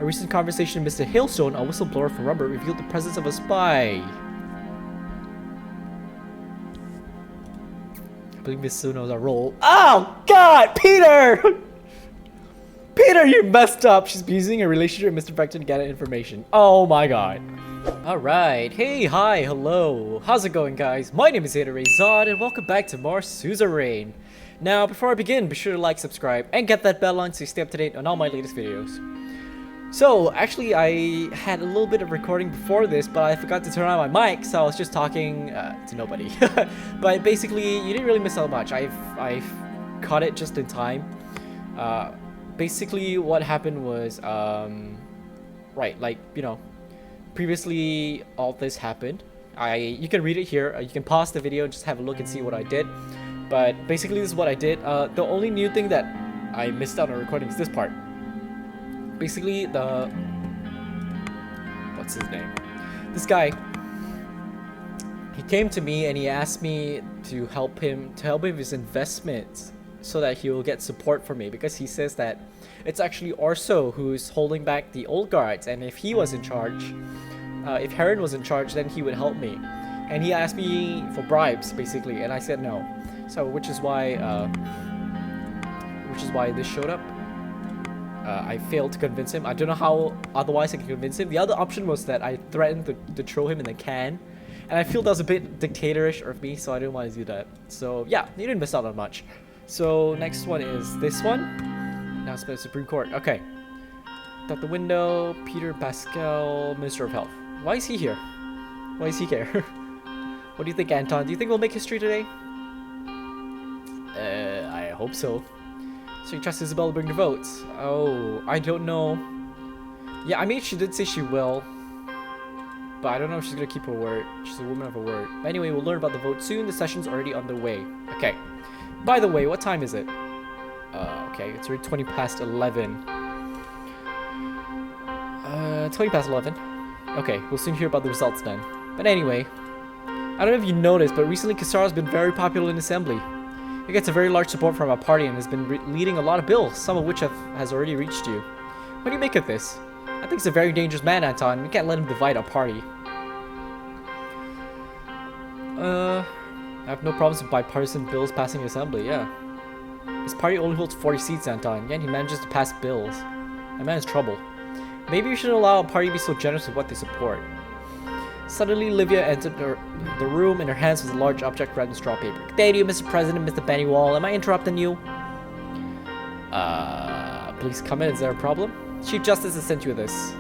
A recent conversation with Mr. Hailstone, a whistleblower from Rumburg, revealed the presence of a spy. I believe Miss Sue knows our role. Oh God, Peter! Peter, you messed up. She's using a relationship with Mr. Vector to get information. Oh my God. Alright, hey, hi, hello. How's it going, guys? My name is ZetaRayZod, and welcome back to more Suzerain. Now, before I begin, be sure to like, subscribe, and get that bell on so you stay up to date on all my latest videos. So, actually, I had a little bit of recording before this, but I forgot to turn on my mic, so I was just talking to nobody. But basically, you didn't really miss out much. I've caught it just in time. Basically, what happened was, right, like, you know, previously all this happened. You can read it here. You can pause the video and just have a look and see what I did. But basically, this is what I did. The only new thing that I missed out on recording is this part. Basically, what's his name? This guy. He came to me and he asked me to help him with his investments so that he will get support from me, because he says that it's actually Orso who's holding back the old guards, and if he was in charge, if Heron was in charge, then he would help me. And he asked me for bribes, basically, and I said no. So which is why this showed up. I failed to convince him. I don't know how otherwise I can convince him. The other option was that I threatened to throw him in the can, and I feel that was a bit dictatorish of me, so I didn't want to do that. So yeah, you didn't miss out on much. So next one is this one. Announcement of Supreme Court. Okay. Out the window, Peter Pascal, Minister of Health. Why is he here? Why is he here? What do you think, Anton? Do you think we'll make history today? I hope so. So you trust Isabel to bring the votes? Oh, I don't know. Yeah, I mean, she did say she will. But I don't know if she's gonna keep her word. She's a woman of her word. But anyway, we'll learn about the vote soon. The session's already underway. Okay. By the way, what time is it? Okay, it's already 20 past 11. 20 past 11. Okay, we'll soon hear about the results then. But anyway, I don't know if you noticed, but recently Casara's been very popular in Assembly. He gets a very large support from our party and has been leading a lot of bills, some of which has already reached you. What do you make of this? I think he's a very dangerous man, Anton. We can't let him divide our party. I have no problems with bipartisan bills passing Assembly, yeah. His party only holds 40 seats, Anton, yet he manages to pass bills. That man is trouble. Maybe we shouldn't allow a party to be so generous with what they support. Suddenly, Livia entered the room, and her hands was a large object wrapped in straw paper. Good day to you, Mr. President, Mr. Bennywall. Am I interrupting you? Please come in. Is there a problem? Chief Justice has sent you this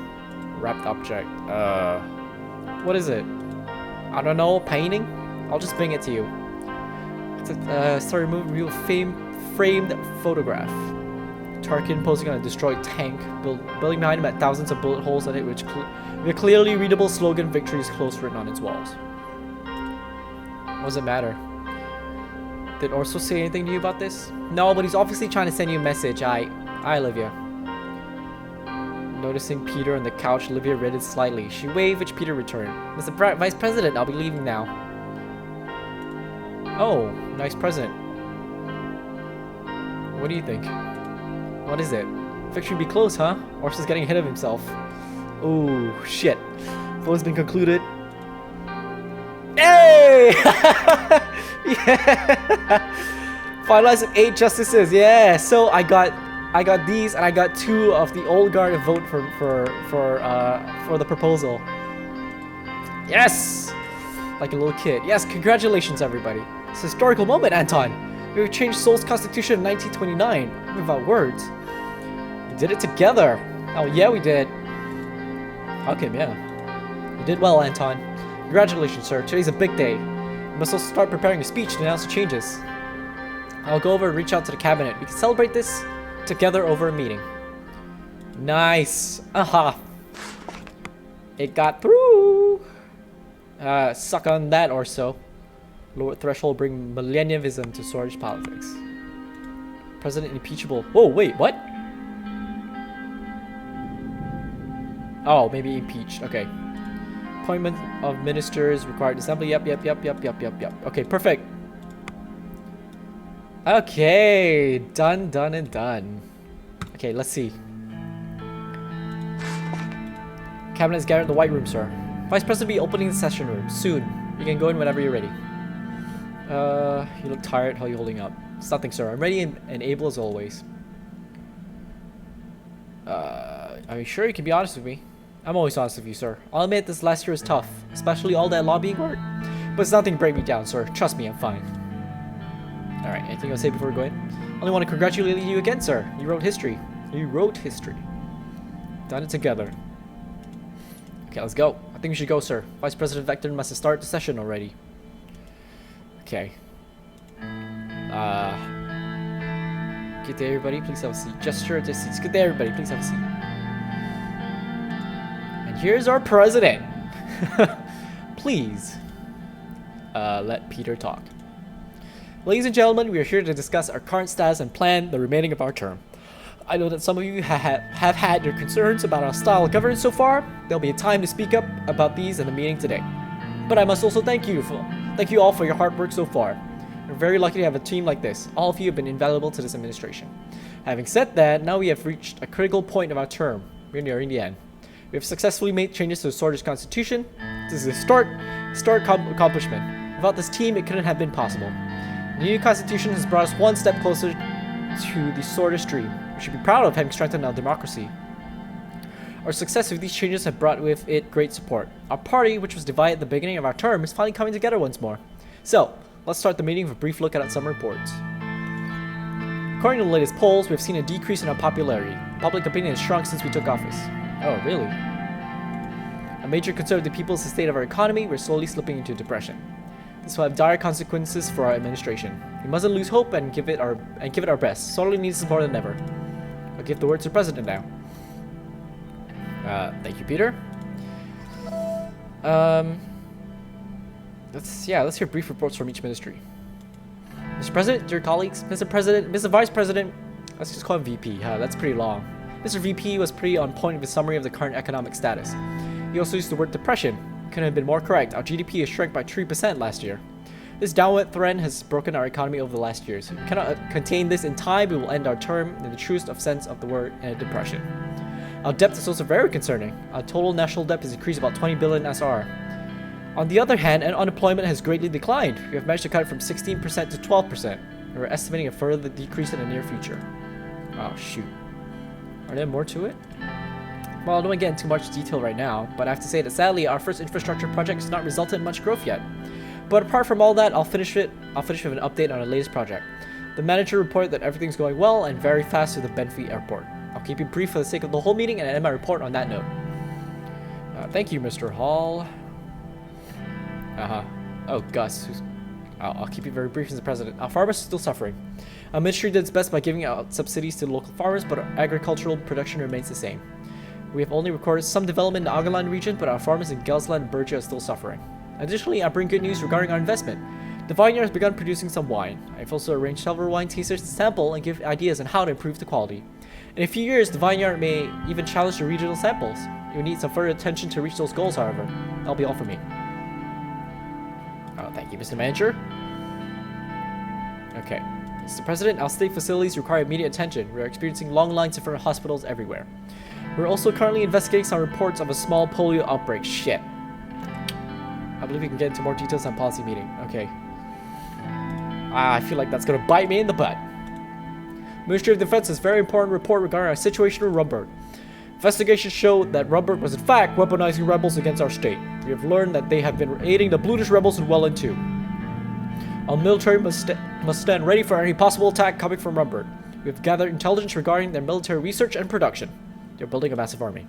wrapped object. What is it? I don't know. Painting? I'll just bring it to you. It's a real framed photograph. Tarkin posing on a destroyed tank, building behind him at thousands of bullet holes on it, with a clearly readable slogan, "Victory is close," written on its walls. What does it matter? Did Orso say anything to you about this? No, but he's obviously trying to send you a message. Hi, Olivia. Noticing Peter on the couch, Olivia reddened slightly. She waved, which Peter returned. Mr. Vice President, I'll be leaving now. Oh, nice present. What do you think? What is it? Victory be close, huh? Orso's getting ahead of himself. Oh, shit. Vote has been concluded. Hey! Yeah! Finalized with 8 justices. Yeah. So I got these, and I got 2 of the old guard to vote for the proposal. Yes! Like a little kid. Yes, congratulations, everybody. It's a historical moment, Anton. We changed Seoul's constitution in 1929. Without words. We did it together. Oh, yeah, we did. Okay, yeah. You did well, Anton. Congratulations, sir. Today's a big day. We must also start preparing a speech to announce the changes. I'll go over and reach out to the cabinet. We can celebrate this together over a meeting. Nice. Aha. It got through. Suck on that, or so. Lower threshold bring millennialism to Swedish politics. President impeachable. Whoa, wait, what? Oh, maybe impeached. Okay. Appointment of ministers required assembly. Yep. Okay, perfect. Okay, done and done. Okay, let's see. Cabinet is gathered in the White Room, sir. Vice President will be opening the session room soon. You can go in whenever you're ready. You look tired. How are you holding up? It's nothing, sir. I'm ready and able as always. Are you sure you can be honest with me? I'm always honest with you, sir. I'll admit this last year was tough, especially all that lobbying work. But it's nothing to break me down, sir. Trust me, I'm fine. Alright, anything I'll say before we go in? I only want to congratulate you again, sir. You wrote history. You wrote history. Done it together. Okay, let's go. I think we should go, sir. Vice President Vector must have started the session already. Okay. Good day, everybody. Please have a seat. Gesture to seats. Good day, everybody. Please have a seat. And here's our president. Please, let Peter talk. Ladies and gentlemen, we are here to discuss our current status and plan the remaining of our term. I know that some of you have had your concerns about our style of governance so far. There'll be a time to speak up about these in the meeting today. But I must also thank you all for your hard work so far. We're very lucky to have a team like this. All of you have been invaluable to this administration. Having said that, now we have reached a critical point of our term. We're nearing the end. We have successfully made changes to the Swordist Constitution. This is a historic accomplishment. Without this team, it couldn't have been possible. The new Constitution has brought us one step closer to the Swordist dream. We should be proud of having strengthened our democracy. Our success with these changes have brought with it great support. Our party, which was divided at the beginning of our term, is finally coming together once more. So, let's start the meeting with a brief look at some reports. According to the latest polls, we've seen a decrease in our popularity. Public opinion has shrunk since we took office. Oh, really? A major concern of the people is the state of our economy. We're slowly slipping into depression. This will have dire consequences for our administration. We mustn't lose hope and give it our best. Sorely needs us more than ever. I'll give the word to the president now. Thank you, Peter. Let's hear brief reports from each ministry. Mr. President, dear colleagues, Mr. President, Mr. Vice President, let's just call him VP. That's pretty long. Mr. VP was pretty on point with his summary of the current economic status. He also used the word depression. Couldn't have been more correct. Our GDP has shrank by 3% last year. This downward trend has broken our economy over the last years. If we cannot contain this in time, we will end our term in the truest of sense of the word in a depression. Our debt is also very concerning. Our total national debt has increased about 20 billion SR. On the other hand, unemployment has greatly declined. We have managed to cut it from 16% to 12%. And we're estimating a further decrease in the near future. Oh, shoot. Are there more to it? Well, I don't want to get into too much detail right now, but I have to say that sadly, our first infrastructure project has not resulted in much growth yet. But apart from all that, I'll finish with an update on our latest project. The manager reported that everything's going well and very fast to the Benfleet airport. I'll keep you brief for the sake of the whole meeting and end my report on that note. Thank you, Mr. Hall. Oh, Gus. I'll keep you very brief as the president. Our farmers are still suffering. Our ministry did its best by giving out subsidies to local farmers, but our agricultural production remains the same. We have only recorded some development in the Augerland region, but our farmers in Gelsland and Bergia are still suffering. Additionally, I bring good news regarding our investment. The vineyard has begun producing some wine. I've also arranged several wine tasters to sample and give ideas on how to improve the quality. In a few years, the vineyard may even challenge the regional samples. You need some further attention to reach those goals, however. That'll be all for me. Oh, thank you, Mr. Manager. Okay. Mr. President, our state facilities require immediate attention. We are experiencing long lines in front of hospitals everywhere. We're also currently investigating some reports of a small polio outbreak. Shit. I believe we can get into more details on policy meeting. Okay. I feel like that's gonna bite me in the butt. Ministry of Defense has a very important report regarding our situation in Rumburg. Investigations show that Rumburg was in fact weaponizing rebels against our state. We have learned that they have been aiding the Blutish rebels in Welland too. Our military must stand ready for any possible attack coming from Rumburg. We have gathered intelligence regarding their military research and production. They're building a massive army.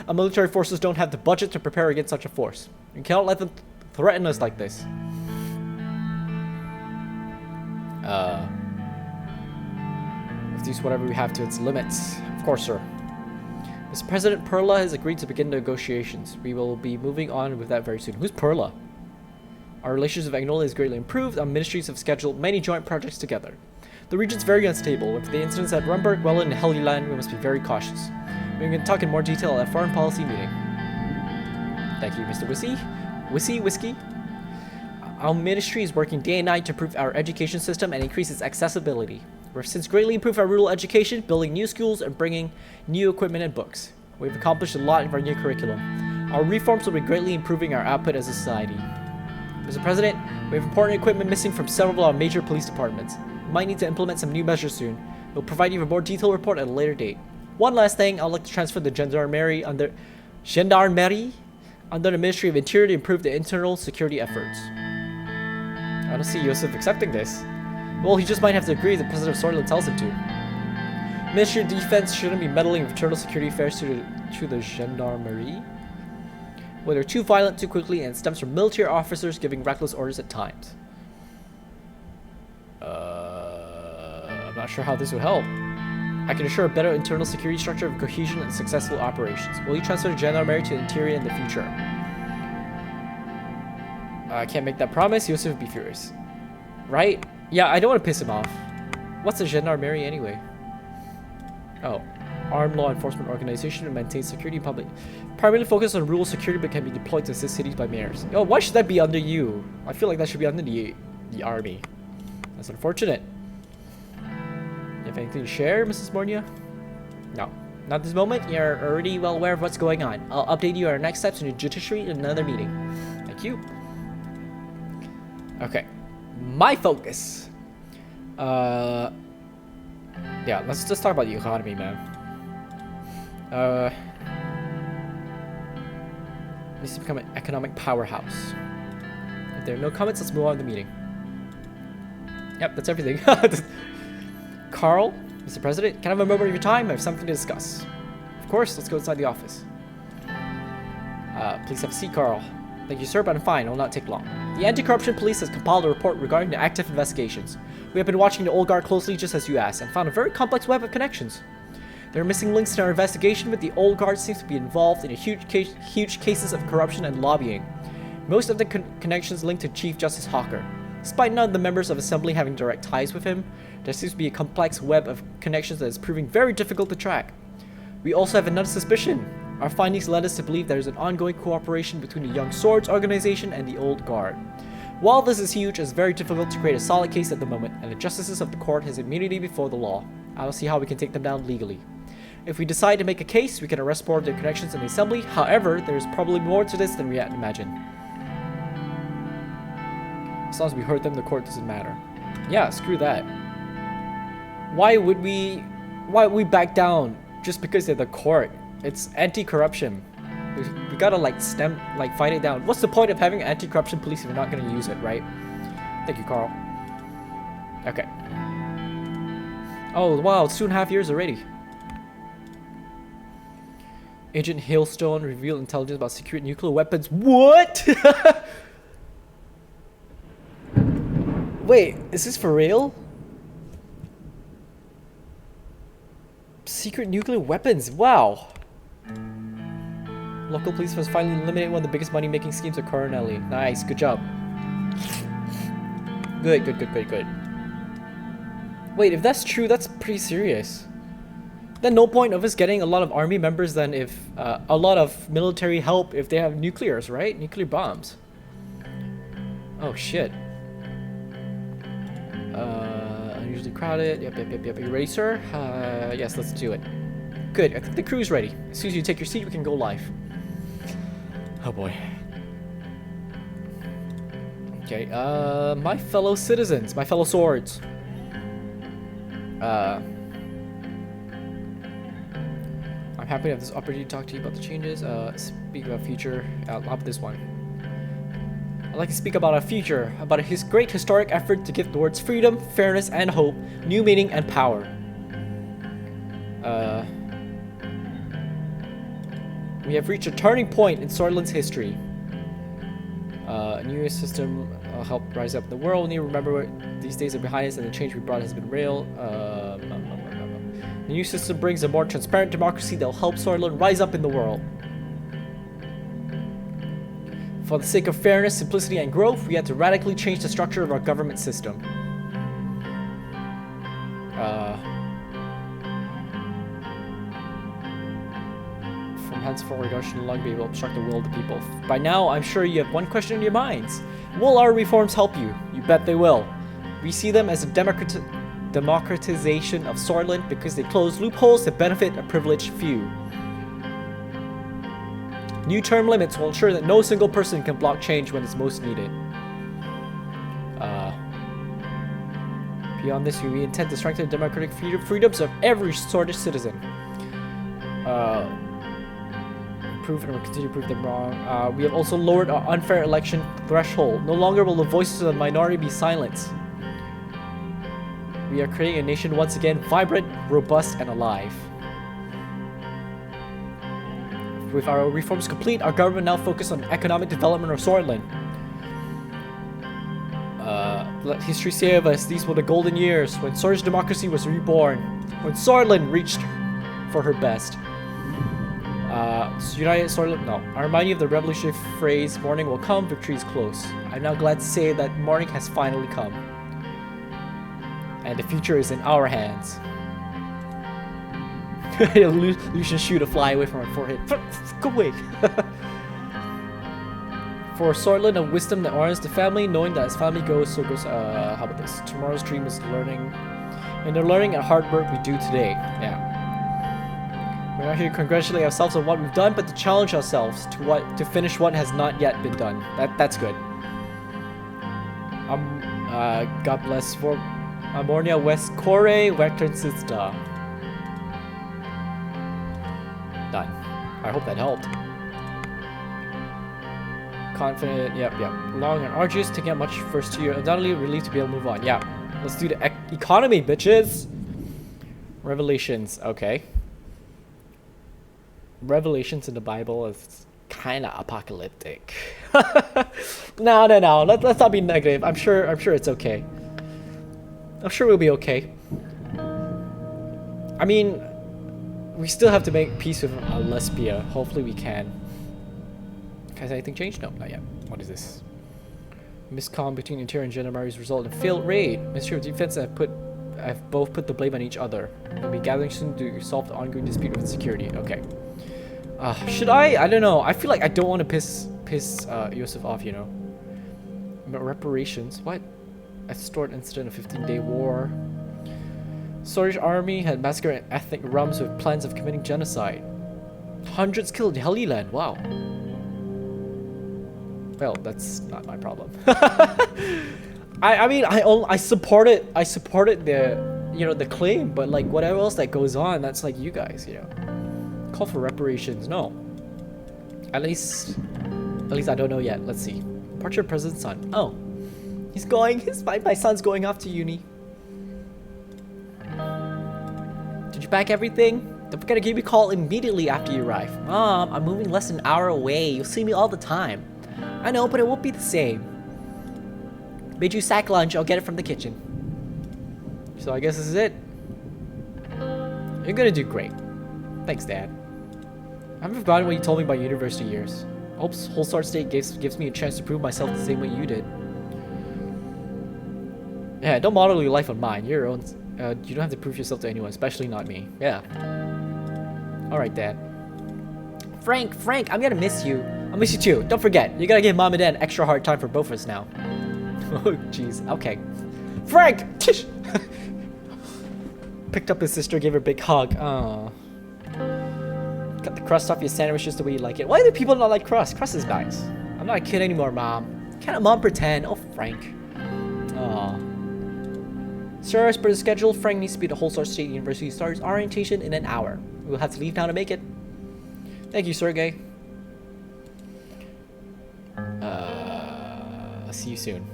Our military forces don't have the budget to prepare against such a force. We cannot let them threaten us like this. Let's use whatever we have to its limits. Of course, sir. Mr. President, Perla has agreed to begin negotiations. We will be moving on with that very soon. Who's Perla? Our relations with Agnola is greatly improved. Our ministries have scheduled many joint projects together. The region's very unstable. With the incidents at Rumburg, Welland, and Helgeland, we must be very cautious. We can talk in more detail at a foreign policy meeting. Thank you, Mr. Whiskey. Our ministry is working day and night to improve our education system and increase its accessibility. We've since greatly improved our rural education, building new schools and bringing new equipment and books. We've accomplished a lot in our new curriculum. Our reforms will be greatly improving our output as a society. Mr. President, we have important equipment missing from several of our major police departments. We might need to implement some new measures soon. We'll provide you with a more detailed report at a later date. One last thing, I'd like to transfer the Gendarmerie under the Ministry of Interior to improve the internal security efforts. I don't see Yosef accepting this. Well, he just might have to agree if the President of Sordland tells him to. Ministry of Defense shouldn't be meddling with internal security affairs to the Gendarmerie. Well, they're too violent too quickly and it stems from military officers giving reckless orders at times. I'm not sure how this would help. I can assure a better internal security structure of cohesion and successful operations. Will you transfer the Gendarmerie to the Interior in the future? I can't make that promise. Yosef would be furious. Right? Yeah, I don't want to piss him off. What's a Gendarmerie anyway? Oh. Armed law enforcement organization to maintain security in public. Primarily focused on rural security but can be deployed to assist cities by mayors. Oh, why should that be under you? I feel like that should be under the army. That's unfortunate. You have anything to share, Mrs. Mornia? No. Not this moment. You're already well aware of what's going on. I'll update you on our next steps in the judiciary in another meeting. Thank you. Okay. My focus. Yeah, let's just talk about the economy, man. Needs to become an economic powerhouse. If there are no comments, let's move on to the meeting. Yep, that's everything. Carl, Mr. President, can I have a moment of your time? I have something to discuss. Of course, let's go inside the office. Please have a seat, Carl. Thank you, sir, but I'm fine. It will not take long. The Anti-Corruption Police has compiled a report regarding the active investigations. We have been watching the old guard closely, just as you asked, and found a very complex web of connections. There are missing links in our investigation, but the old guard seems to be involved in huge cases of corruption and lobbying. Most of the connections linked to Chief Justice Hawker. Despite none of the members of Assembly having direct ties with him, there seems to be a complex web of connections that is proving very difficult to track. We also have another suspicion. Our findings led us to believe there is an ongoing cooperation between the Young Swords organization and the Old Guard. While this is huge, it's very difficult to create a solid case at the moment, and the justices of the court has immunity before the law. I don't see how we can take them down legally. If we decide to make a case, we can arrest more of their connections in the Assembly. However, there is probably more to this than we had imagined. As long as we hurt them, the court doesn't matter. Yeah, screw that. Why would we back down just because they're the court? It's anti-corruption. We gotta fight it down. What's the point of having anti-corruption police if we're not gonna use it, right? Thank you, Carl. Okay. Oh wow, it's 2.5 years already. Agent Hailstone revealed intelligence about secret nuclear weapons. What? Wait, is this for real? Secret nuclear weapons, wow. Local police force finally eliminated one of the biggest money-making schemes of Coronelli. Nice, good job. Good. Wait, if that's true, that's pretty serious. Then no point of us getting a lot of army members then if a lot of military help if they have nuclears, right? Nuclear bombs. Oh shit. Unusually crowded. Yep. You ready, sir? Yes, let's do it. Good. I think the crew's ready. As soon as you take your seat, we can go live. Oh boy. Okay. My fellow citizens, my fellow swords. I'm happy to have this opportunity to talk to you about the changes. Speak about future. I'll have this one. I'd like to speak about our future, about his great historic effort to give the words freedom, fairness, and hope new meaning and power. We have reached a turning point in Sordland's history. A new system helped rise up the world. We need to remember these days are behind us and the change we brought has been real. The new system brings a more transparent democracy that will help Sordland rise up in the world. For the sake of fairness, simplicity, and growth, we had to radically change the structure of our government system. From henceforward, we should no longer be able to obstruct the will of the people. By now, I'm sure you have one question in your minds. Will our reforms help you? You bet they will. We see them as a democratization of Sordland because they close loopholes that benefit a privileged few. New term limits will ensure that no single person can block change when it's most needed. Beyond this, we intend to strengthen the democratic freedoms of every Swordish citizen. Prove and we'll continue to prove them wrong. We have also lowered our unfair election threshold. No longer will the voices of the minority be silenced. We are creating a nation once again vibrant, robust, and alive. With our reforms complete, our government now focuses on economic development of Sordland. Let history say of us, these were the golden years when Swordish democracy was reborn, when Sordland reached for her best. United Sordland, no. I remind you of the revolutionary phrase, morning will come, victory is close. I'm now glad to say that morning has finally come. And the future is in our hands. Lucian shoot a fly away from my forehead. Go away! For Sordland of wisdom that orients the family, knowing that as family goes, so goes, how about this? Tomorrow's dream is learning. And the learning and hard work we do today. Yeah. We're not here to congratulate ourselves on what we've done, but to challenge ourselves to finish what has not yet been done. That's good. God bless for Amornia West Kore Vector Sista. Done. I hope that helped. Confident, yep. Long and arduous, taking out much first year. Undoubtedly relieved to be able to move on. Yeah. Let's do the economy, bitches! Revelations, okay. Revelations in the Bible is kinda apocalyptic. No. Let's not be negative. I'm sure it's okay. I'm sure we'll be okay. I mean, we still have to make peace with Lespia. Hopefully we can. Has anything changed? No, not yet. What is this? Miscom between Interior and Gendarmeries result in failed raid. Ministry of Defense have both put the blame on each other. We'll be gathering soon to resolve the ongoing dispute with security. Okay. Should I? I don't know. I feel like I don't want to piss Yosef off, you know. But reparations? What? A stored incident of 15-day war. Swordish army had massacred ethnic Rums with plans of committing genocide. Hundreds killed in Haliland. Wow. Well, that's not my problem. I mean, I supported the, you know, the claim, but like whatever else that goes on, that's like you guys, you know. Call for reparations. No. At least I don't know yet. Let's see. Departure of President's son. Oh, he's going. My son's going off to uni. Did you pack everything? Don't forget to give me a call immediately after you arrive. Mom, I'm moving less than an hour away. You'll see me all the time. I know, but it won't be the same. Made you sack lunch. I'll get it from the kitchen. So I guess this is it. You're gonna do great. Thanks, Dad. I haven't forgotten what you told me about university years. I hope whole start state gives me a chance to prove myself the same way you did. Yeah, don't model your life on mine. You're your own. You don't have to prove yourself to anyone, especially not me. Yeah. Alright, Dad. Frank, I'm gonna miss you. I'll miss you too. Don't forget, you gotta give Mom and Dad an extra hard time for both of us now. Oh, jeez. Okay. Frank! Picked up his sister, gave her a big hug. Aww. Cut the crust off your sandwiches the way you like it. Why do people not like crust? Crust is nice. I'm not a kid anymore, Mom. Can't a mom pretend? Oh, Frank. Aww. Sir, as per the schedule, Frank needs to be at the Whole Start State University. Starts orientation in an hour. We'll have to leave now to make it. Thank you, Sergey. I'll see you soon.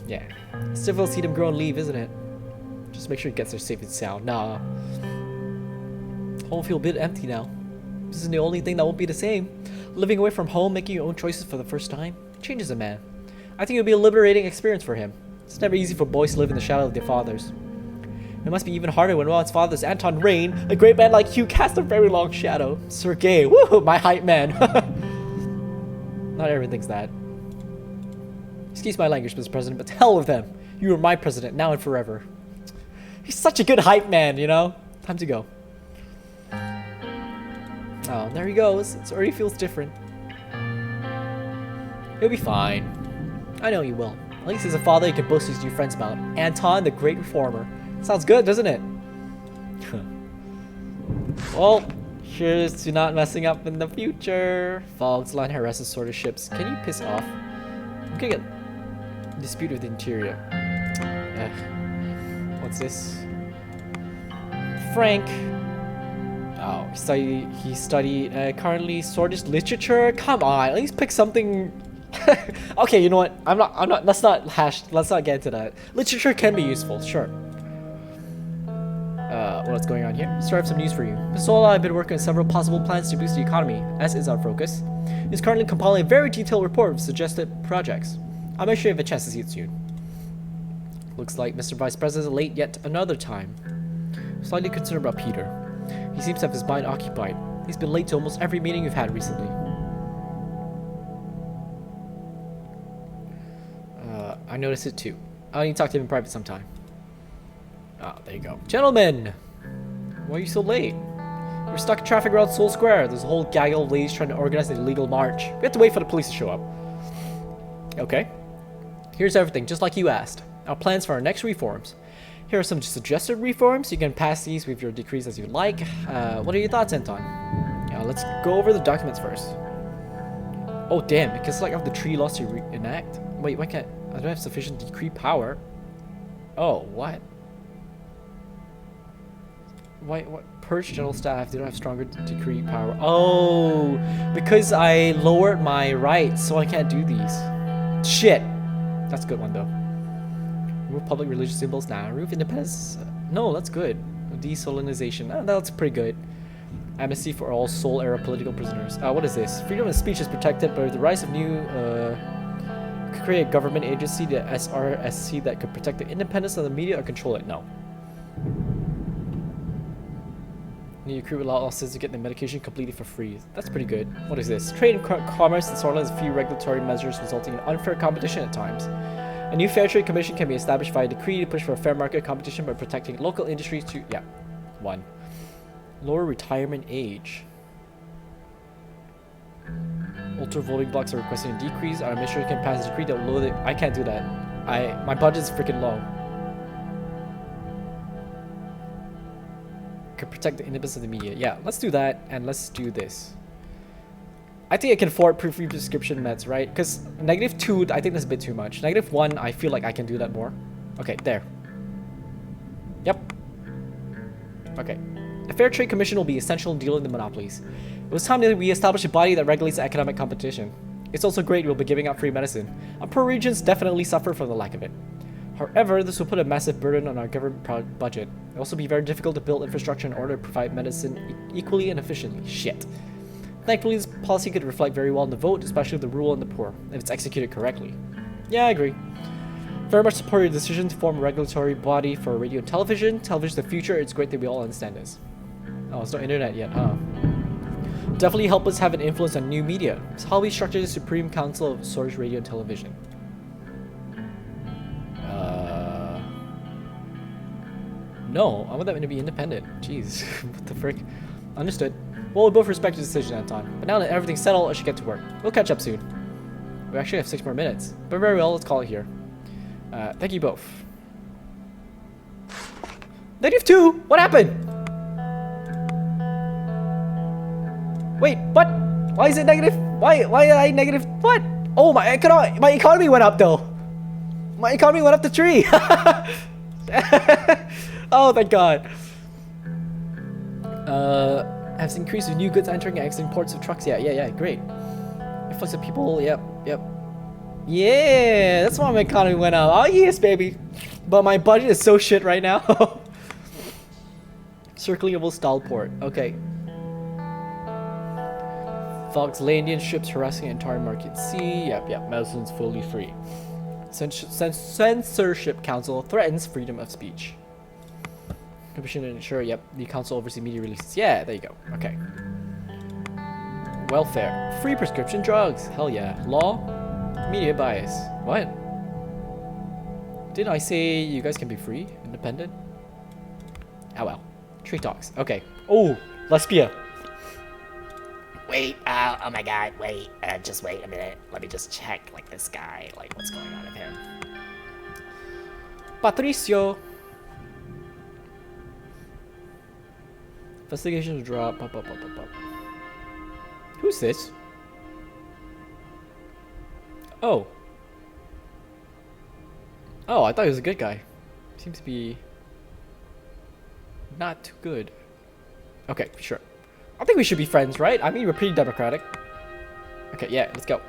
Yeah. It's difficult to see them grow and leave, isn't it? Just make sure he gets there safe and sound. Nah. Home will feel a bit empty now. This isn't the only thing that won't be the same. Living away from home, making your own choices for the first time, changes a man. I think it'll be a liberating experience for him. It's never easy for boys to live in the shadow of their fathers. It must be even harder when one's father's Anton Rain, a great man like you, cast a very long shadow. Sergey, woohoo, my hype man. Not everyone thinks that. Excuse my language, Mr. President, but to hell with them. You are my president, now and forever. He's such a good hype man, you know? Time to go. Oh, there he goes. It already feels different. He'll be fine. I know he will. At least he's a father he can boast his new friends about. Anton, the great reformer. Sounds good, doesn't it? Well, Cheers to not messing up in the future. Fogs line harasses sort of ships. Can you piss off? I'm gonna get dispute with the interior. What's this? Frank. Oh, he studied currently Swedish literature. Come on, at least pick something. Okay, you know what? I'm not. Let's not get into that. Literature can be useful, sure. What's going on here? Start have some news for you. Pistola, I've been working on several possible plans to boost the economy, as is our focus. He's currently compiling a very detailed report of suggested projects. I'll make sure you have a chance to see it soon. Looks like Mr. Vice President is late yet another time. Slightly concerned about Peter. He seems to have his mind occupied. He's been late to almost every meeting we've had recently. I noticed it too. I'll need to talk to him in private sometime. Ah, there you go. Gentlemen! Why are you so late? We're stuck in traffic around Seoul Square. There's a whole gaggle of ladies trying to organize an illegal march. We have to wait for the police to show up. Okay. Here's everything, just like you asked. Our plans for our next reforms. Here are some suggested reforms. You can pass these with your decrees as you like. What are your thoughts, Anton? Let's go over the documents first. Oh, damn. Because like of the tree laws to enact. Wait, why can't... I don't have sufficient decree power. Oh, what? Why, what? Purge general staff. They don't have stronger decree power. Oh, because I lowered my rights, so I can't do these. Shit. That's a good one, though. Remove public religious symbols. Nah. Remove independence. No, that's good. Desolinization. That's pretty good. Amnesty for all Seoul era political prisoners. What is this? Freedom of speech is protected, but with the rise of new... could create a government agency, the SRSC, that could protect the independence of the media or control it. No. Need to recruit a lot of officers to get the medication completely for free. That's pretty good. What is this? Trade and commerce in Sordland has few regulatory measures resulting in unfair competition at times. A new fair trade commission can be established via decree to push for a fair market competition by protecting local industries to... Yeah. 1. Lower retirement age. Ultra voting blocks are requesting a decrease. Our administrator can pass a decree that will lower the... I can't do that. My budget's freaking low. Could protect the independence of the media. Yeah, let's do that, and let's do this. I think I can afford free prescription meds, right? Because -2, I think that's a bit too much. -1, I feel like I can do that more. Okay, there. Yep. Okay. A fair trade commission will be essential in dealing with monopolies. It was time that we establish a body that regulates economic competition. It's also great we'll be giving out free medicine. Our poor regions definitely suffer from the lack of it. However, this will put a massive burden on our government budget. It will also be very difficult to build infrastructure in order to provide medicine equally and efficiently. Shit. Thankfully, this policy could reflect very well in the vote, especially the rural and the poor, if it's executed correctly. Yeah, I agree. Very much support your decision to form a regulatory body for radio and television. Television is the future. It's great that we all understand this. Oh, it's no internet yet, huh? Definitely help us have an influence on new media. So how we structure the Supreme Council of Swedish Radio and Television. No, I want them to be independent. Jeez, what the frick? Understood. Well, we both respect your decision, Anton. But now that everything's settled, I should get to work. We'll catch up soon. We actually have 6 more minutes. But very well, let's call it here. Thank you both. -2! What happened? Wait, what? Why is it negative? Why are I negative? What? Oh, my economy went up though. My economy went up the tree. Oh, thank God. Has increased with new goods entering and exiting ports of trucks. Yeah, great. Influx of people. Yep. Yeah, that's why my economy went up. Oh yes, baby. But my budget is so shit right now. Circling of style port. Okay. Fox Landian ships harassing entire market. See, yep. Medicine's fully free. Censorship Council threatens freedom of speech. Commission to ensure, yep, the council oversees media releases. Yeah, there you go. Okay. Welfare. Free prescription drugs. Hell yeah. Law. Media bias. What? Didn't I say you guys can be free? Independent? Oh well. Tree talks. Okay. Oh, Lespia. Wait, oh my god, wait, just wait a minute. Let me just check, like, this guy, like, what's going on with him. Patricio. Investigation drop. Who's this? Oh. Oh, I thought he was a good guy. Seems to be not too good. Okay, sure. I think we should be friends, right? I mean, we're pretty democratic. Okay, yeah, let's go.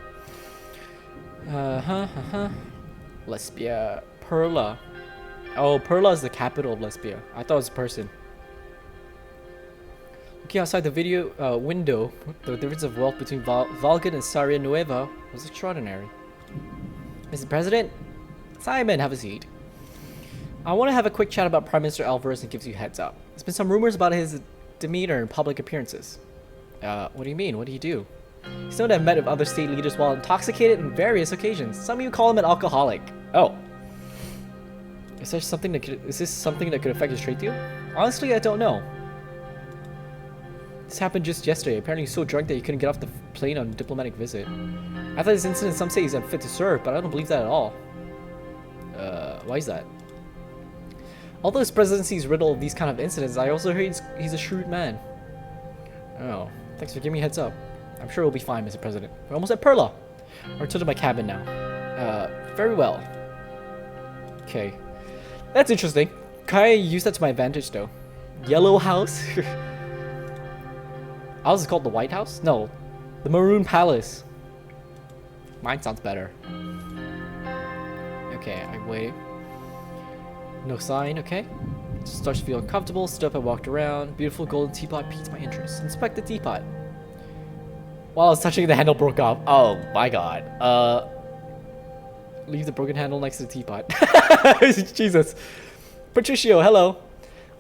Lespia. Perla. Oh, Perla is the capital of Lespia. I thought it was a person. Looking outside the video window, the difference of wealth between Valgan and Saria Nueva was extraordinary. Mr. President? Simon, have a seat. I want to have a quick chat about Prime Minister Alvarez and gives you heads up. There's been some rumors about his demeanor in public appearances. What do you mean? What did he do? He's known to have met with other state leaders while intoxicated on various occasions. Some of you call him an alcoholic. Oh. Is this something that could affect his trade deal? Honestly, I don't know. This happened just yesterday. Apparently he's so drunk that he couldn't get off the plane on a diplomatic visit. I thought this incident, some say he's unfit to serve, but I don't believe that at all. Why is that? Although his presidency is riddled of these kind of incidents, I also heard he's a shrewd man. Oh, thanks for giving me a heads up. I'm sure we'll be fine, Mr. President. We're almost at Perla. I'll return to my cabin now. Very well. Okay. That's interesting. Can I use that to my advantage, though? Yellow House? Ours is called the White House? No. The Maroon Palace. Mine sounds better. Okay, I'm waiting. No sign, okay. Starts to feel uncomfortable. Stood up and walked around. Beautiful golden teapot piqued my interest. Inspect the teapot. While I was touching, the handle broke off. Oh my god. Leave the broken handle next to the teapot. Jesus. Patricio, hello.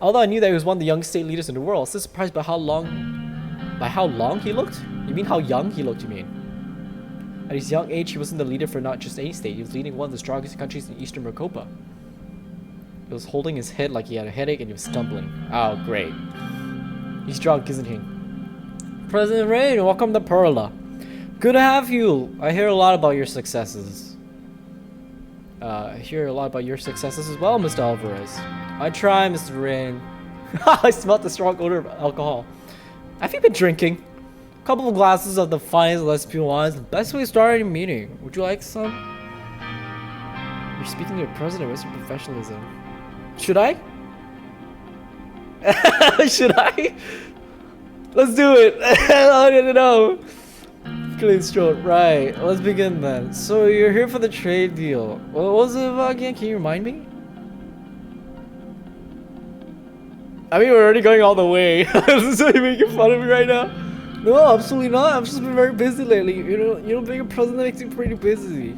Although I knew that he was one of the youngest state leaders in the world, I was still surprised by how long he looked? You mean how young he looked, you mean? At his young age, he wasn't the leader for not just any state. He was leading one of the strongest countries in Eastern Rocopa. He was holding his head like he had a headache and he was stumbling. Oh, great. He's drunk, isn't he? President Rain, welcome to Perla. Good to have you. I hear a lot about your successes. I hear a lot about your successes as well, Mr. Alvarez. I try, Mr. Rain. I smelled the strong odor of alcohol. Have you been drinking? A couple of glasses of the finest Lesbian wines. The best way to start any meeting. Would you like some? You're speaking to a president. What's your professionalism? Should I? Should I? Let's do it. I don't know. Clean throat. Right. Let's begin then. So you're here for the trade deal. What was it about again? Can you remind me? I mean, we're already going all the way. So you're making fun of me right now? No, absolutely not. I've just been very busy lately. You know, being a president makes you pretty busy.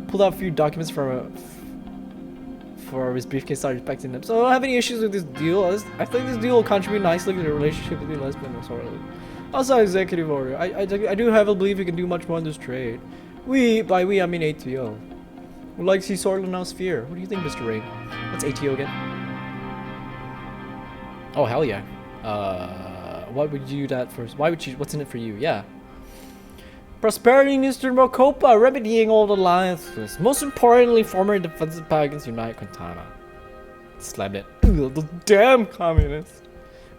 Pulled out a few documents for his briefcase, started inspecting them. So I don't have any issues with this deal. I think this deal will contribute nicely to the relationship between Lesbia and Sordland. Also, executive order. I do have a belief we can do much more in this trade. By we, I mean ATO. Would like to see Sordland now sphere. What do you think, Mr. Rain? What's ATO again? Oh, hell yeah. Why would you do that first? What's in it for you? Yeah. Prosperity in Eastern Rocopa, remedying old alliances. Most importantly, forming a defensive power against United Quintana. Slammed it. Ugh, those damn communists.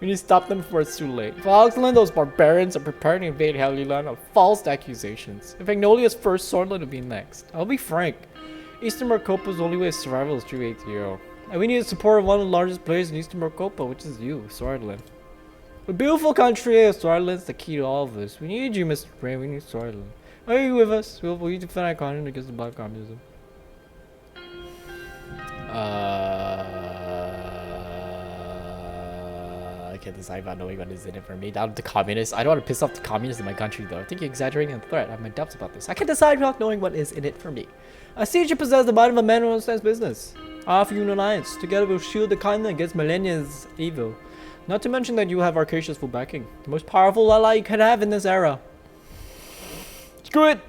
We need to stop them before it's too late. Falkland, those barbarians are preparing to invade Helluland on false accusations. If Agnolia's first, Sordland will be next. I'll be frank. Eastern Rocopa's only way of survival is through ATO. And we need the support of one of the largest players in Eastern Rocopa, which is you, Sordland. A beautiful country, Sordland's the key to all of this. We need you, Mr. Rain. We need Sordland. Are you with us? We'll defend our continent against the black communism. I can't decide about knowing what is in it for me. Down to communists. I don't want to piss off the communists in my country, though. I think you're exaggerating the threat. I have my doubts about this. I can't decide without knowing what is in it for me. I see that you possess the mind of a man who understands business. I offer you an alliance. Together we'll shield the continent against millennia's evil. Not to mention that you have Arcasia's full backing. The most powerful ally you could have in this era. Screw it!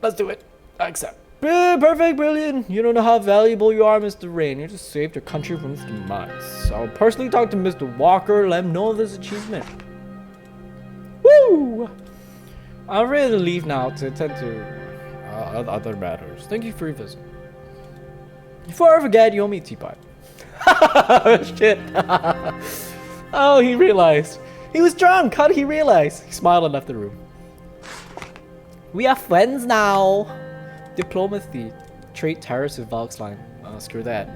Let's do it. I accept. Perfect, brilliant. You don't know how valuable you are, Mr. Rain. You just saved your country from its demise. So I'll personally talk to Mr. Walker, let him know of this achievement. Woo! I'm ready to leave now to attend to other matters. Thank you for your visit. Before I forget, you owe me a teapot. Shit. Oh, he realized. He was drunk! How did he realize? He smiled and left the room. We are friends now! Diplomacy. Trade tariffs with Volkswagen. Oh, screw that.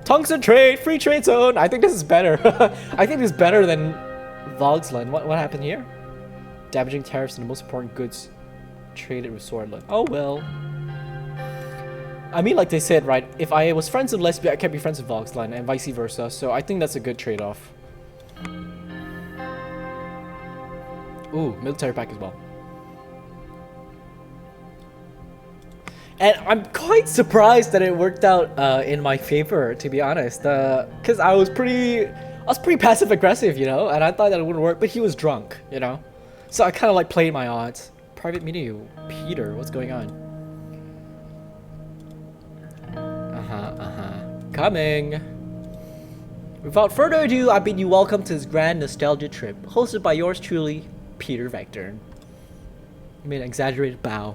Tungsten trade! Free trade zone! I think this is better. I think this is better than Volkswagen. What happened here? Damaging tariffs on the most important goods traded with Sordland. Oh well. I mean, like they said, right? If I was friends with Lesbia, I can't be friends with Volkswagen, and vice versa. So I think that's a good trade-off. Ooh, military pack as well. And I'm quite surprised that it worked out in my favor, to be honest. Cause I was pretty passive aggressive, you know, and I thought that it wouldn't work. But he was drunk, you know, so I kind of like played my odds. Private meeting, Peter. What's going on? Coming. Without further ado, I bid you welcome to this grand nostalgia trip, hosted by yours truly, Peter Vector. You made an exaggerated bow.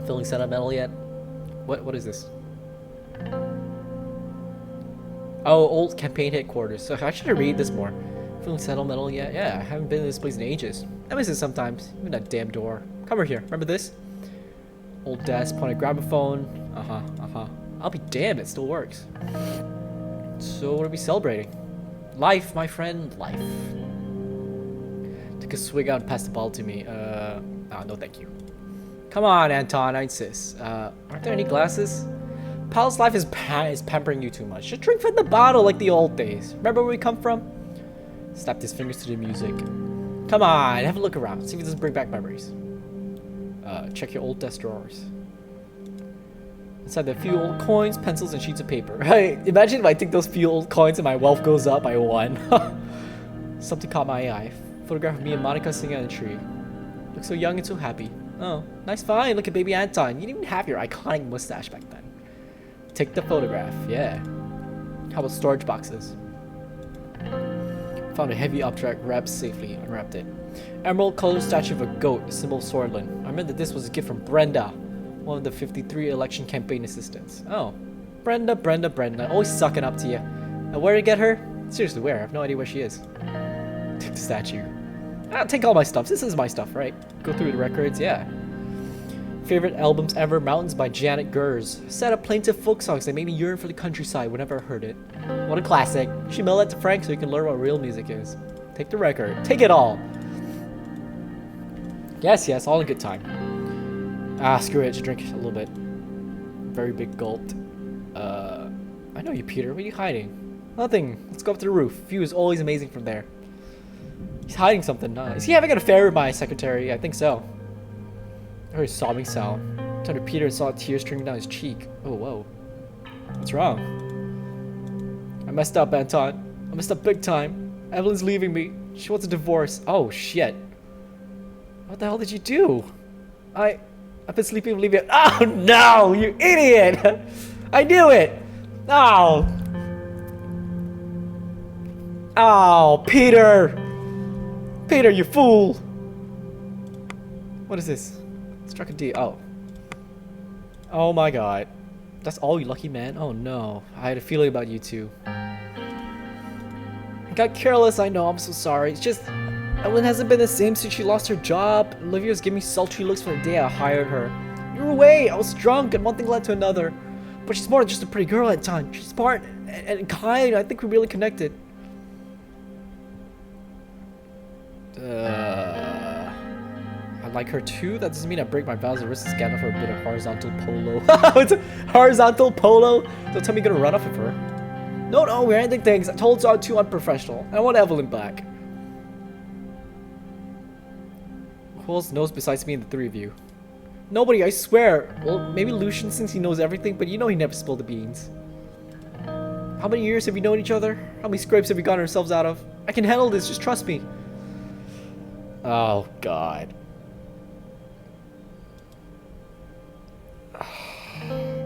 Feeling sentimental yet? What is this? Oh, old campaign headquarters. So I should read this more. Feeling sentimental yet? Yeah, I haven't been in this place in ages. I miss it sometimes. Even that damn door. Come over here. Remember this? Old desk, point a gramophone. I'll be damned, it still works. So what are we celebrating? Life, my friend, life. Took a swig out and passed the ball to me. No thank you. Come on, Anton, I insist. Aren't there any glasses? Palace life is pampering you too much. Just drink from the bottle like the old days. Remember where we come from? Snapped his fingers to the music. Come on, have a look around. See if it doesn't bring back memories. Check your old desk drawers. Inside there are a few old coins, pencils, and sheets of paper. Right? Imagine if I take those few old coins and my wealth goes up by 1. Something caught my eye. Photograph of me and Monica singing on a tree. Look so young and so happy. Oh, nice find. Look at baby Anton. You didn't even have your iconic mustache back then. Take the photograph. Yeah. How about storage boxes? Found a heavy object wrapped safely. Unwrapped it. Emerald colored statue of a goat, a symbol of Sordland. I remember that this was a gift from Brenda, one of the 53 election campaign assistants. Oh. Brenda. Always sucking up to you. And where did you get her? Seriously, where? I have no idea where she is. Take the statue. I'll take all my stuff. This is my stuff, right? Go through the records, yeah. Favorite albums ever, Mountains by Janet Gers. Set up plaintive folk songs that made me yearn for the countryside whenever I heard it. What a classic. You should mail that to Frank so you can learn what real music is. Take the record. Take it all. Yes, all in good time. Screw it. Just drink a little bit. Very big gulp. I know you, Peter. What are you hiding? Nothing. Let's go up to the roof. View is always amazing from there. He's hiding something. Is he having an affair with my secretary? I think so. I heard a sobbing sound. Turned to Peter and saw tears streaming down his cheek. Oh, whoa. What's wrong? I messed up, Anton. I messed up big time. Evelyn's leaving me. She wants a divorce. Oh, shit. What the hell did you do? I've been sleeping with Olivia. Oh, no, you idiot. I knew it. Oh. Oh, Peter. Peter, you fool! What is this? Struck a deal. Oh. Oh my god. That's all, you lucky man? Oh no. I had a feeling about you two. I got careless, I know. I'm so sorry. It's just... Evelyn hasn't been the same since she lost her job. Olivia's giving me sultry looks from the day I hired her. You were away. I was drunk and one thing led to another. But she's more than just a pretty girl at times. She's smart and kind. I think we're really connected. I like her too? That doesn't mean I break my vows and risk the scandal for a bit of horizontal polo. It's a horizontal polo? Don't tell me you're gonna run off with her. No, we're ending things. I told you I'm too unprofessional. I want Evelyn back. Who else knows besides me and the three of you? Nobody, I swear. Well, maybe Lucian since he knows everything, but you know he never spilled the beans. How many years have we known each other? How many scrapes have we gotten ourselves out of? I can handle this, just trust me. Oh, God.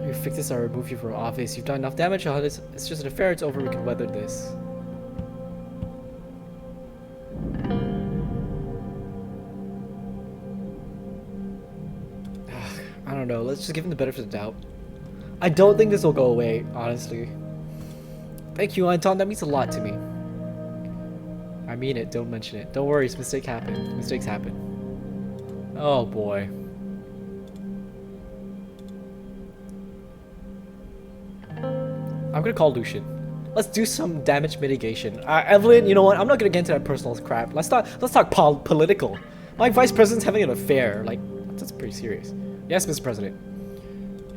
You fix this, I'll remove you from office. You've done enough damage, it's just an affair, it's over, we can weather this. I don't know, let's just give him the benefit of the doubt. I don't think this will go away, honestly. Thank you, Anton, that means a lot to me. I mean it, don't mention it. Don't worry, mistakes happen. Mistakes happen. Oh boy. I'm gonna call Lucian. Let's do some damage mitigation. Evelyn, you know what? I'm not gonna get into that personal crap. Let's talk political. My vice president's having an affair. Like, that's pretty serious. Yes, Mr. President.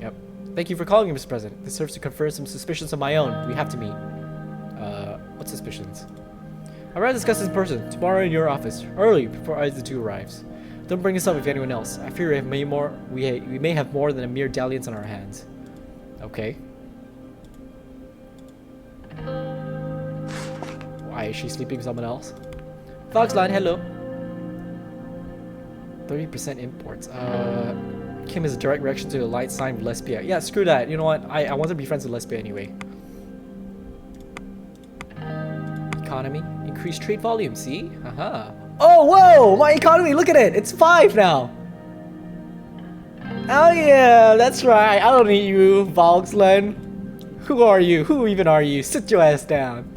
Yep. Thank you for calling me, Mr. President. This serves to confirm some suspicions of my own. We have to meet. What suspicions? I'd rather discuss this in person tomorrow in your office, early before either the two arrives. Don't bring this up with anyone else. I fear we may have more than a mere dalliance on our hands. Okay. Why is she sleeping with someone else? Foxland, hello. 30% imports. Kim is a direct reaction to the light sign with Lespia. Yeah, screw that. You know what? I want to be friends with Lespia anyway. Economy. Increased trade volume, see? Haha. Oh, whoa! My economy, look at it! It's 5 now! Oh yeah, that's right. I don't need you, Volksland. Who are you? Who even are you? Sit your ass down.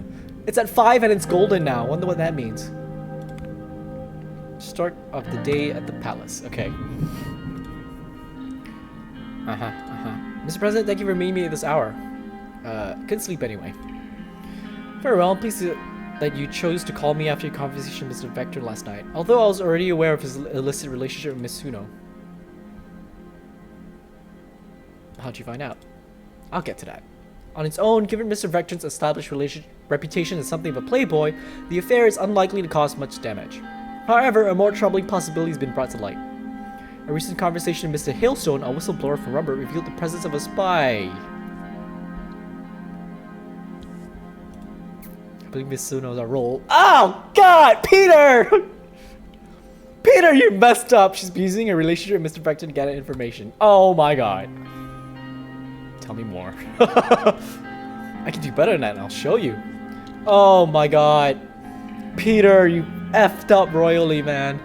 It's at 5 and it's golden now. Wonder what that means. Start of the day at the palace. Okay. Mr. President, thank you for meeting me at this hour. Couldn't sleep anyway. Very well, I'm pleased that you chose to call me after your conversation with Mr. Vector last night. Although I was already aware of his illicit relationship with Miss Suno. How'd you find out? I'll get to that. On its own, given Mr. Vector's established reputation as something of a playboy, the affair is unlikely to cause much damage. However, a more troubling possibility has been brought to light. A recent conversation with Mr. Hailstone, a whistleblower from Rumburg, revealed the presence of a spy. I believe Miss Suno knows our role. Oh God, Peter! Peter, you messed up. She's using a relationship with Mr. Vector to get information. Oh my God. Tell me more. I can do better than that, and I'll show you. Oh my God, Peter, you effed up royally, man.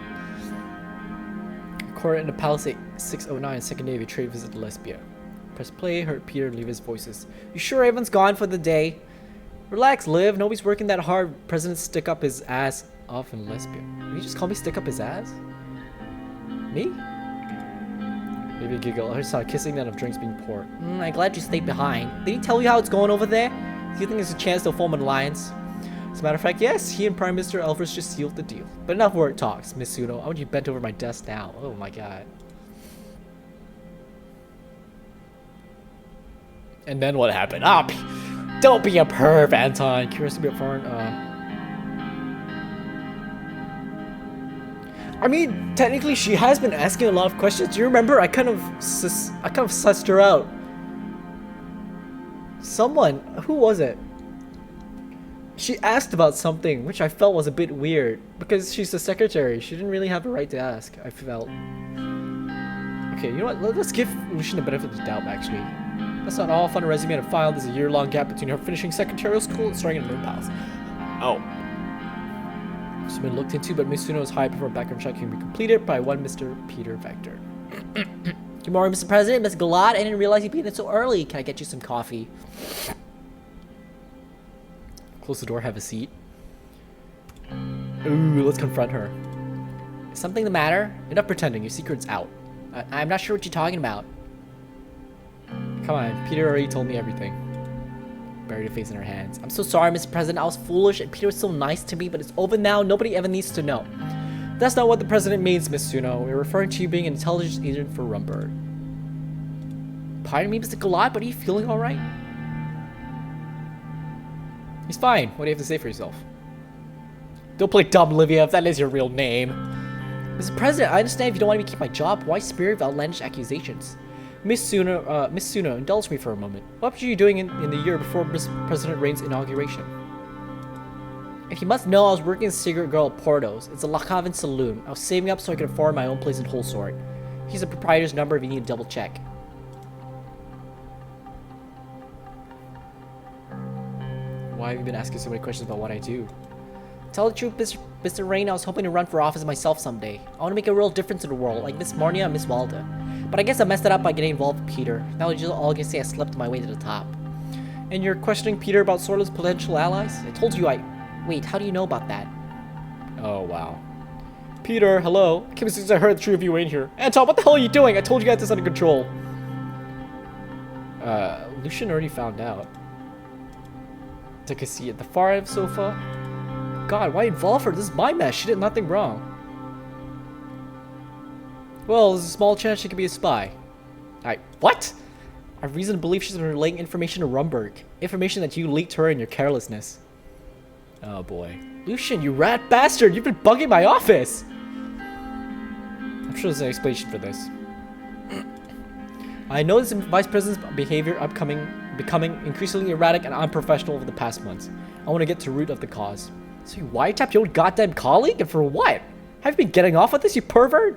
Court in the Palace 609, second day of your trade visit to Lesbia. Press play, heard Peter leave his voices. You sure everyone's gone for the day? Relax, Liv. Nobody's working that hard. President stick up his ass off in Lesbia. Did you just call me stick up his ass? Me? Maybe a giggle. I heard saw kissing and of drinks being poured. I'm glad you stayed behind. Did he tell you how it's going over there? Do you think there's a chance they'll form an alliance? As a matter of fact, yes, he and Prime Minister Elfers just sealed the deal. But enough word talks, Miss Suno. I want you bent over my desk now. Oh my God. And then what happened? Ah, don't be a perv, Anton. Curious to be a foreign. I mean, technically, she has been asking a lot of questions. Do you remember? I kind of sussed her out. Someone, who was it? She asked about something, which I felt was a bit weird because she's the secretary. She didn't really have a right to ask. I felt. Okay, you know what? Let's give Lucian the benefit of the doubt. Actually, that's not all. Fun resume and a file. There's a year-long gap between her finishing secretarial school and starting in the Moon Palace. Oh. It's been looked into, but Miss Suno's high before background check can be completed by one Mr. Peter Vector. Good morning, Mr. President. Miss Galad, I didn't realize you'd be in so early. Can I get you some coffee? Close the door, have a seat. Ooh, let's confront her. Is something the matter? Enough pretending, your secret's out. I'm not sure what you're talking about. Come on, Peter already told me everything. Buried her face in her hands. I'm so sorry, Mr. President. I was foolish and Peter was so nice to me, but it's over now. Nobody ever needs to know. That's not what the President means, Miss Suno. We're referring to you being an intelligence agent for Rumburg. Pardon me, Mr. Galad, but are you feeling alright? He's fine. What do you have to say for yourself? Don't play dumb, Olivia, if that is your real name. Mr. President, I understand if you don't want me to keep my job. Why spirit of outlandish accusations? Miss Suno, indulge me for a moment. What were you doing in the year before President Rain's inauguration? If you must know, I was working as a cigarette girl at Porto's. It's a Lacavan saloon. I was saving up so I could afford my own place in Holsort. He's the proprietor's number if you need to double check. Why have you been asking so many questions about what I do? Tell the truth, Mr. Rain, I was hoping to run for office myself someday. I want to make a real difference in the world, like Miss Marnia and Miss Walda. But I guess I messed it up by getting involved with Peter. Now you're just all gonna say I slept my way to the top. And you're questioning Peter about Sordland's potential allies? I told you Wait, how do you know about that? Oh, wow. Peter, hello. I came as soon as I heard the three of you were in here. Anton, what the hell are you doing? I told you I had this under control. Lucian already found out. Took a seat at the far end of the sofa. God, why involve her? This is my mess. She did nothing wrong. Well, there's a small chance she could be a spy. What? I have reason to believe she's been relaying information to Rumburg. Information that you leaked to her in your carelessness. Oh boy. Lucian, you rat bastard! You've been bugging my office! I'm sure there's an explanation for this. I noticed the Vice President's behavior becoming increasingly erratic and unprofessional over the past months. I want to get to the root of the cause. So you wiretapped your own goddamn colleague? And for what? Have you been getting off with this, you pervert?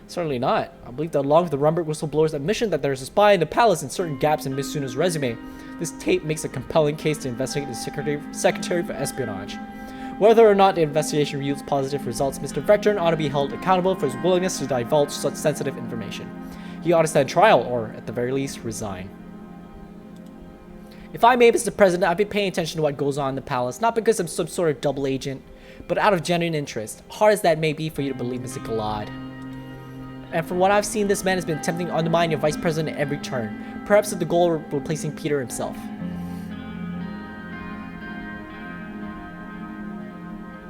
Certainly not. I believe that along with the Rumburg whistleblower's admission that there is a spy in the palace and certain gaps in Miss Suno's resume, this tape makes a compelling case to investigate the Secretary for Espionage. Whether or not the investigation yields positive results, Mr. Vector ought to be held accountable for his willingness to divulge such sensitive information. He ought to stand trial or, at the very least, resign. If I may, Mr. President, I've been paying attention to what goes on in the palace, not because I'm some sort of double agent, but out of genuine interest, hard as that may be for you to believe, Mr. Galad. And from what I've seen, this man has been attempting to undermine your Vice President at every turn, perhaps with the goal of replacing Peter himself.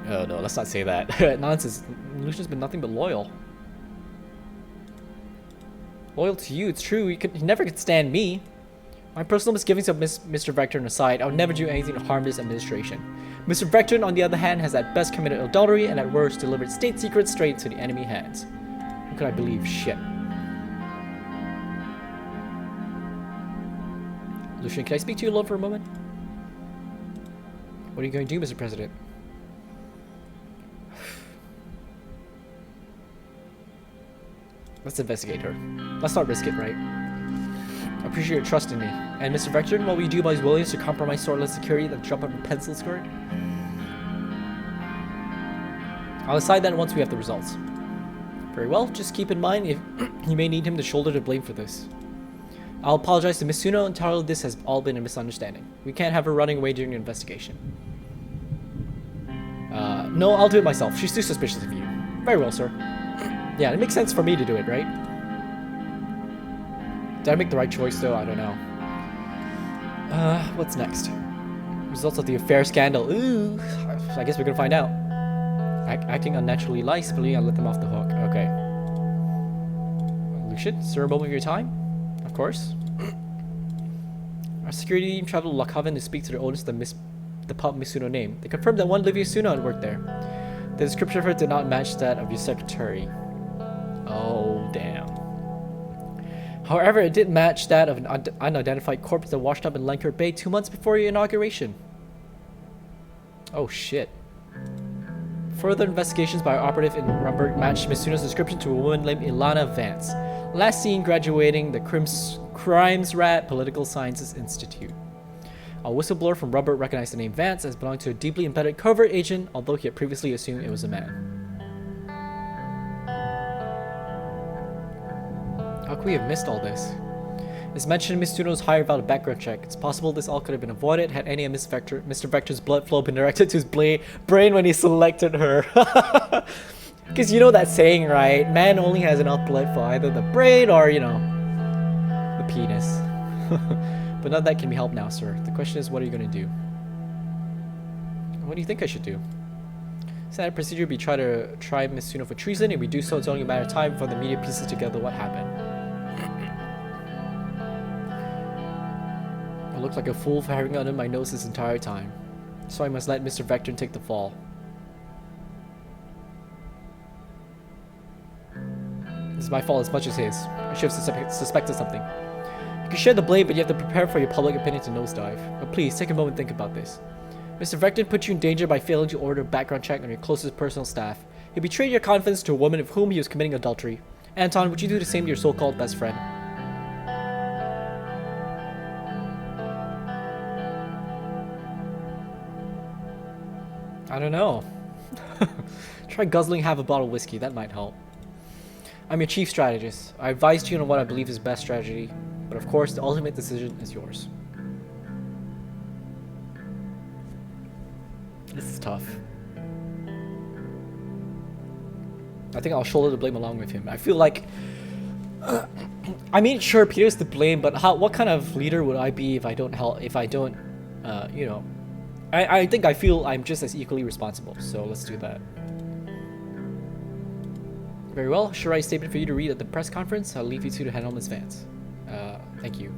Oh no, let's not say that. Nonsense. Lucian's been nothing but loyal. Loyal to you, it's true. He never could stand me. My personal misgivings of Mr. Vector aside, I would never do anything to harm this administration. Mr. Vector, on the other hand, has at best committed adultery and at worst delivered state secrets straight into the enemy hands. Who could I believe? Shit. Lucian, can I speak to you alone for a moment? What are you going to do, Mr. President? Let's investigate her. Let's not risk it, right? I appreciate your trust in me. And Mr. Vector, what will you do about his willingness to compromise Sordland security and jump up a pencil skirt? I'll decide that once we have the results. Very well, just keep in mind if you may need him to shoulder the blame for this. I'll apologize to Miss Suno and tell her this has all been a misunderstanding. We can't have her running away during the investigation. No, I'll do it myself. She's too suspicious of you. Very well, sir. Yeah, it makes sense for me to do it, right? Did I make the right choice, though? I don't know. What's next? Results of the affair scandal. Ooh, I guess we're gonna find out. Acting unnaturally licensibly, I'll let them off the hook. Okay. Lucian, sir, a moment of your time? Of course. Our security team traveled to Lockhaven to speak to the owners of the pub Miss Suno named. They confirmed that one Livia Suno had worked there. The description of her did not match that of your secretary. Oh, damn. However, it did match that of an unidentified corpse that washed up in Lankert Bay 2 months before your inauguration. Oh, shit. Further investigations by our operative in Rumburg matched Miss Suno's description to a woman named Ilana Vance, last seen graduating the Crimes Rat Political Sciences Institute. A whistleblower from Rumburg recognized the name Vance as belonging to a deeply embedded covert agent, although he had previously assumed it was a man. How could we have missed all this? As mentioned in Miss Suno's higher valid background check, it's possible this all could have been avoided had any of Mr. Vector's blood flow been directed to his brain when he selected her. Because you know that saying, right? Man only has enough blood for either the brain or, you know, the penis. But none of that can be helped now, sir. The question is, what are you going to do? What do you think I should do? Standard procedure would be try Miss Suno for treason. If we do so, it's only a matter of time before the media pieces together what happened. I look like a fool for having under my nose this entire time. So I must let Mr. Vector take the fall. This is my fault as much as his. I should have suspected something. You can share the blame, but you have to prepare for your public opinion to nosedive. But please, take a moment and think about this. Mr. Vector put you in danger by failing to order a background check on your closest personal staff. He betrayed your confidence to a woman of whom he was committing adultery. Anton, would you do the same to your so-called best friend? I don't know. Try guzzling half a bottle of whiskey, that might help. I'm your chief strategist. I advised you on what I believe is best strategy, but of course the ultimate decision is yours. This is tough. I think I'll shoulder the blame along with him. I feel like I mean, sure, Peter's to blame, but what kind of leader would I be if I don't help? If I don't, you know, I think I feel I'm just as equally responsible. So let's do that. Very well. Should I write a statement for you to read at the press conference? I'll leave you two to handle Miss Vance. Thank you.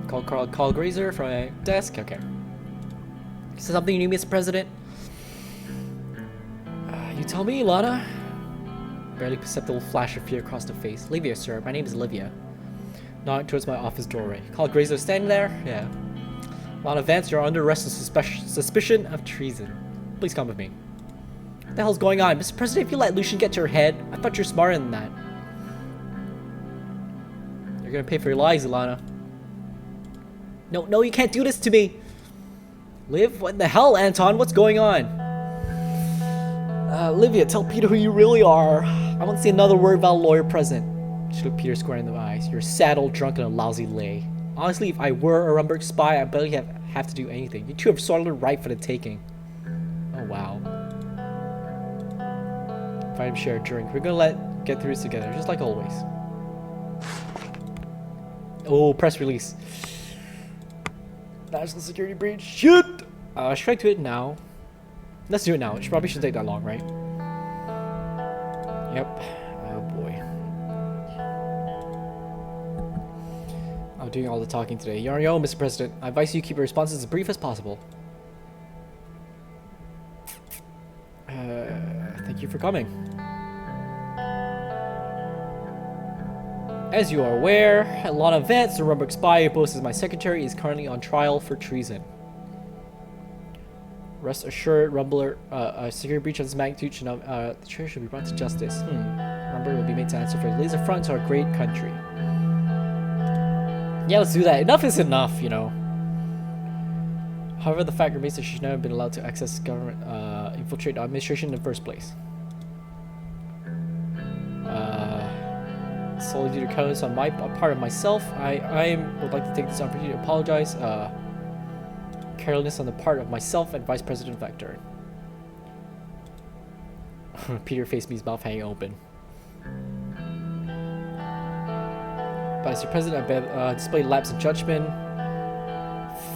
Call Grazer from my desk. Okay. Is there something you need, Mr. President? You tell me, Lana. Barely perceptible flash of fear across the face. Livia, sir. My name is Livia. Nodding towards my office doorway. Call Grazer standing there? Yeah. Lana Vance, you're under arrest on suspicion of treason. Please come with me. What the hell's going on? Mr. President, if you let Lucian get to your head, I thought you're smarter than that. You're gonna pay for your lies, Ilana. No, you can't do this to me. Liv? What the hell, Anton? What's going on? Livia, tell Peter who you really are. I won't say another word about a lawyer present. She looked Peter square in the eyes. You're saddled, drunk, and a lousy lay. Honestly, if I were a Rumburg spy, I barely have to do anything. You two have Sordland right for the taking. Oh, wow. Invite him to share a drink. We're gonna get through this together, just like always. Oh, press release. National security breach. Shoot! Should I do it now? Let's do it now. It probably shouldn't take that long, right? Yep. Oh boy. I'm doing all the talking today. You're on your own, Mr. President. I advise you keep your responses as brief as possible. Thank you for coming. As you are aware, Lana Vance, the Rumburg spy who posed as my secretary, is currently on trial for treason. Rest assured, Rumbler, a security breach of this magnitude should not, the traitor should be brought to justice. Rumburg will be made to answer for his lays affront to our great country. Yeah, let's do that. Enough is enough, you know. However, the fact remains that she's never been allowed to access government, infiltrate administration in the first place. Solely due to cowardice on my part of myself, I would like to take this opportunity to apologize. Carelessness on the part of myself and Vice President Vector. Peter faced me, his mouth hanging open. But as your president, I displayed lapse in judgment,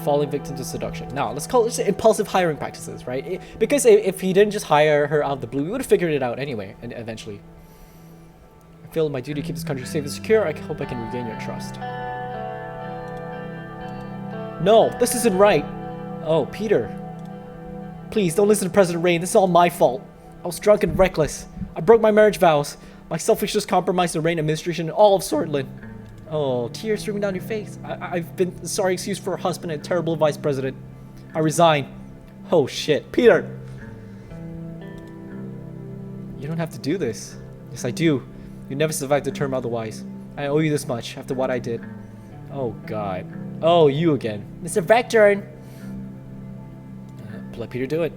falling victim to seduction. Now, let's call it impulsive hiring practices, right? Because if he didn't just hire her out of the blue, we would have figured it out anyway, and eventually. I feel my duty to keep this country safe and secure. I hope I can regain your trust. No, this isn't right. Oh, Peter. Please, don't listen to President Rain. This is all my fault. I was drunk and reckless. I broke my marriage vows. My selfishness compromised the Rain administration and all of Sordland. Oh, tears streaming down your face. I've been a sorry excuse for a husband and a terrible vice president. I resign. Oh, shit. Peter! You don't have to do this. Yes, I do. You never survived the term otherwise. I owe you this much after what I did. Oh, God. Oh, you again. Mr. Vector! Let Peter do it.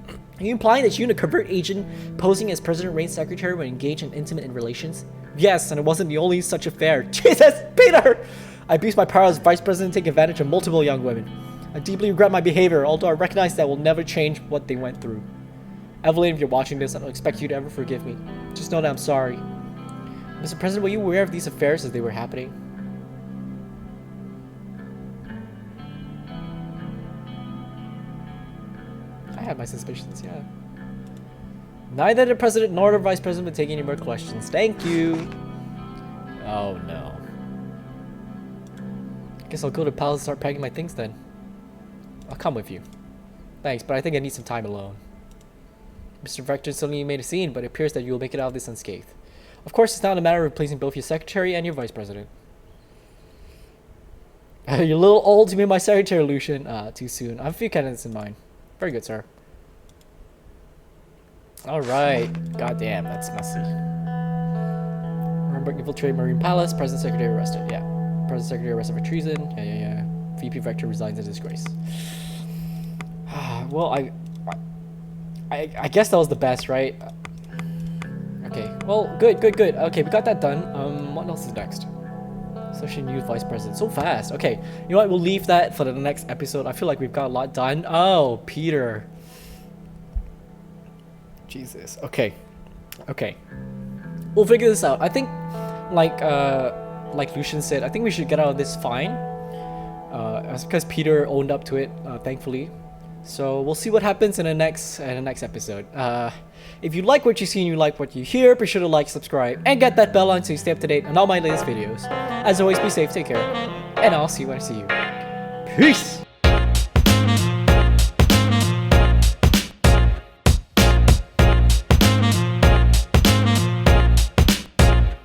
Are you implying that you and a covert agent posing as President Rain's secretary were engaged in intimate relations? Yes, and it wasn't the only such affair. Jesus, Peter! I abused my power as vice president to take advantage of multiple young women. I deeply regret my behavior, although I recognize that will never change what they went through. Evelyn, if you're watching this, I don't expect you to ever forgive me. Just know that I'm sorry. Mr. President, were you aware of these affairs as they were happening? I had my suspicions, yeah. Neither the President nor the Vice President would take any more questions. Thank you. Oh, no. Guess I'll go to the palace and start packing my things then. I'll come with you. Thanks, but I think I need some time alone. Mr. Vector suddenly made a scene, but it appears that you will make it out of this unscathed. Of course, it's not a matter of replacing both your secretary and your vice president. You're a little old to be my secretary, Lucian. Too soon. I have a few candidates in mind. Very good, sir. Alright. Goddamn, that's messy. Rumburg infiltrated Marine Palace. President Secretary arrested. Yeah. President Secretary arrested for treason. Yeah. VP Vector resigns in disgrace. Well, I guess that was the best, right? Okay. Well, good. Okay, we got that done. What else is next? Associate new vice president. So fast. Okay. You know what? We'll leave that for the next episode. I feel like we've got a lot done. Oh, Peter. Jesus. Okay. Okay. We'll figure this out. I think, like Lucian said, I think we should get out of this fine. Because Peter owned up to it, thankfully. So we'll see what happens in the next episode. If you like what you see and you like what you hear, be sure to like, subscribe, and get that bell on so you stay up to date on all my latest videos. As always, be safe, take care, and I'll see you when I see you. Peace!